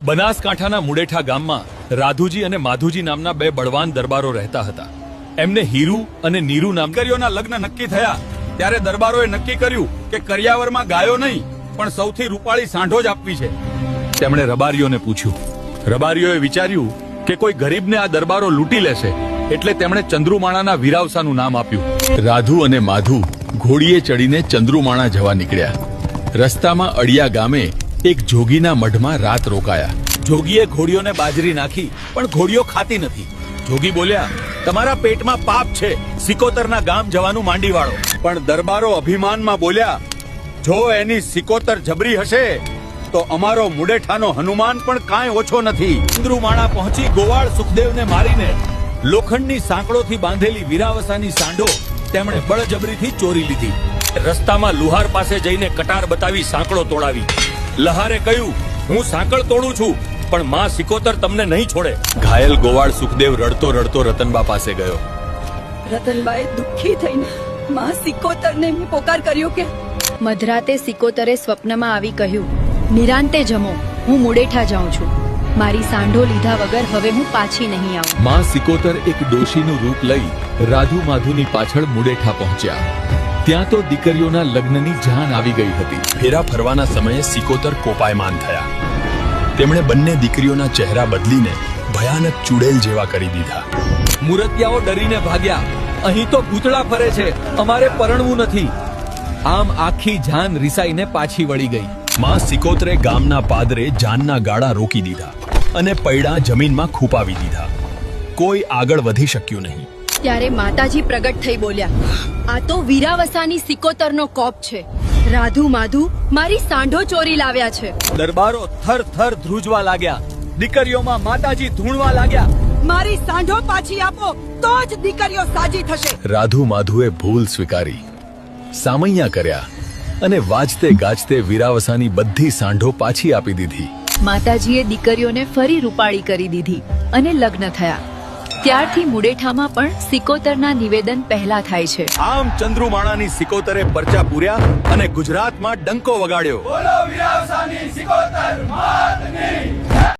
બનાસકાંઠાના મુડેઠા ગામમાં રાધુજી અને માધુજી નામના બે બળવાન દરબારો રહેતા હતા. એમને હીરુ અને નીરુ નામ દીકરીઓના લગ્ન નક્કી થયા ત્યારે દરબારોએ નક્કી કર્યું કે કરિયાવરમાં ગાયો નહીં પણ સૌથી રૂપાળી સાંઢો જ આપવી છે. તેમણે રબારીઓને પૂછ્યું. રબારીઓએ વિચાર્યું કે કોઈ ગરીબને આ દરબારો લૂંટી લેશે એટલે તેમણે ચંદ્રુમાણાના વીરાવસાનું નામ આપ્યું. રાધુ અને માધુ ઘોડીએ ચડીને ચંદ્રુમાણા જવા નીકળ્યા. રસ્તામાં અડિયા ગામે એક જોગીના મઢમાં રાત રોકાયા. જોગીએ ઘોડીઓને બાજરી નાખી પણ ઘોડીઓ ખાતી નથી. જોગી બોલ્યા, તમારા પેટમાં પાપ છે, સિકોતરના ગામ જવાનું માંડી વાળો. પણ દરબારો અભિમાનમાં બોલ્યા, જો એની સિકોતર જબરી હશે તો અમારો મુડેઠાનો હનુમાન પણ કાંઈ ઓછો નથી. ચંદ્રુમાણા પહોંચી ગોવાળ સુખદેવને મારીને લોખંડની સાંકળોથી બાંધેલી વીરાવસાની સાંઢો તેમણે બળજબરીથી ચોરી લીધી. રસ્તામાં લુહાર પાસે જઈને કટાર બતાવી સાંકળો તોડાવી. લહારે કહ્યું, હું સાંકળ તોડું છું પણ માં સિકોતર તમને નહીં છોડે. ઘાયલ ગોવાળ સુખદેવ રડતો રડતો રતનબા પાસે ગયો. રતનબાએ દુઃખી થઈને માં સિકોતરને પોકાર કર્યો કે મધરાતે સિકોતરે સ્વપ્નમાં આવી કહ્યું, નિરાંતે જમો, હું મુડેઠા જાઉં છું. મારી સાંઢો લીધા વગર હવે હું પાછી નહીં આવું. માં સિકોતર એક ડોશીનું રૂપ લઈ રાધુ માધુની પાછળ મુડેઠા પહોંચ્યા. ત્યાં તો દીકરીઓના લગ્નની જાન આવી ગઈ હતી. ફેરા ફરવાના સમયે સિકોતર કોપાયમાન થયા. તેમણે બંને દીકરીઓના ચહેરા બદલીને ભયાનક ચુડેલ જેવા કરી દીધા. મુરતિયાઓ ડરીને ભાગ્યા. અહીં તો ભૂતળા ફરે છે, અમારે પરણવું નથી. આમ આખી જાન રિસાઈને પાછી વળી ગઈ. માં સિકોતરે ગામના પાદરે જાનના ગાળા રોકી દીધા અને પૈડા જમીનમાં ખૂપાવી દીધા. કોઈ આગળ વધી શક્યું નહીં. ત્યારે માતાજી પ્રગટ થઈ બોલ્યા, આ તો વીરાવસાની સિકોતરનો કોપ છે. રાધુ માધુ મારી સાંઢો ચોરી લાવ્યા છે. દરબારો થર થર ધ્રુજવા લાગ્યા. દીકરીઓમાં માતાજી ધૂણવા લાગ્યા. મારી સાંઢો પાછી આપો તો જ દીકરીઓ સાજી થશે. રાધુ માધુએ ભૂલ સ્વીકારી, સામૈયા કર્યા અને વાજતે ગાજતે વીરાવસાની બધી સાંઢો પાછી આપી દીધી. માતાજીએ દીકરીઓને ફરી રૂપાળી કરી દીધી અને લગ્ન થયા. ત્યારથી મુડેઠામાં પણ સિકોતરના નિવેદન પહેલા થાય છે. આમ ચંદ્રુમાણાની સિકોતરે પરચા પૂર્યા અને ગુજરાતમાં ડંકો વગાડ્યો. બોલો વીરાવસાની સિકોતર માતની.